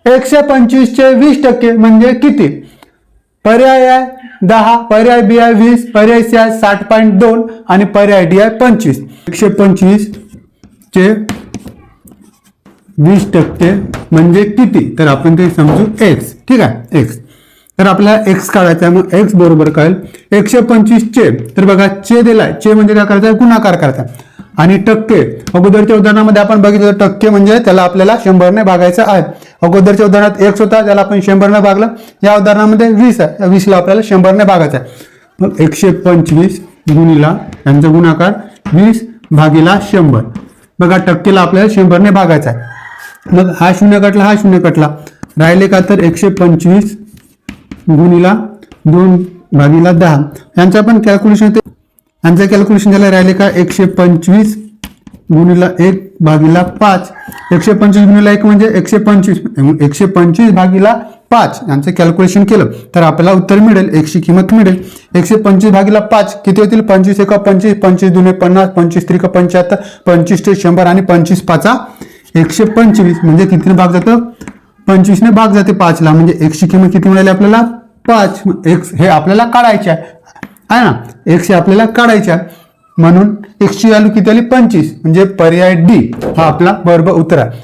125 चे 20% म्हणजे किती? पर्याय आहे 10, पर्याय बी आहे 20, पर्याय सी आहे 60.2 आणि पर्याय डी आहे 25. 125 चे 20% म्हणजे किती? तर आपण ते समजू एक्स. ठीक आहे, एक्स. तर आपल्याला एक्स काढायचा आहे. मग एक्स बरोबर काय? 125 चे, तर बघा चे दिलाय, चे म्हणजे काय करायचं? गुणाकार करायचा. आणि टक्के, अगोदरच्या उदाहरणामध्ये आपण बघितलं टक्के म्हणजे त्याला आपल्याला 100 ने भागायचं आहे. अगोदरच्या उदाहरणात एक्स होता, त्याला आपण 100 ने भागलं. या उदाहरणामध्ये 20 आहे, 20 ला आपल्याला 100 ने भागायचं आहे. मग 125 गुणिला यांचा गुणाकार 20 भागिला 100. बघा टक्केला आपल्याला 100 ने भागायचं आहे. मग हा शून्य कटला, हा शून्य कटला, राहिले का? तर 125 गुणिला 2 भागिला 10 यांचं पण कॅल्क्युलेशन होते. यांचं कॅल्क्युलेशन झालं, राहिले का? 125 गुणिला 1 भागिला 5. 125 गुणिला 1 म्हणजे 125, 125 भागिला 5 यांचं कॅल्क्युलेशन केलं तर आपल्याला उत्तर मिळेल, एक्सची किंमत मिळेल. 125 भागिला 5 किती होतील? 25 एका 25, 25 दुने 50, 25 त्रिक 75, 25 ते 100 आणि 25 पाचा 125 म्हणजे कितीने भाग जातं? 25 ने भाग जाते 5 ला, म्हणजे एक्सची किंमत किती मिळाली आपल्याला? 5. एक्स हे आपल्याला काढायचे आहे ना, एक्स हे आपल्याला काढायचे आहे. म्हणून एक्सची व्हॅल्यू किती आली? 25, म्हणजे पर्याय डी हा आपला बरोबर उत्तर आहे.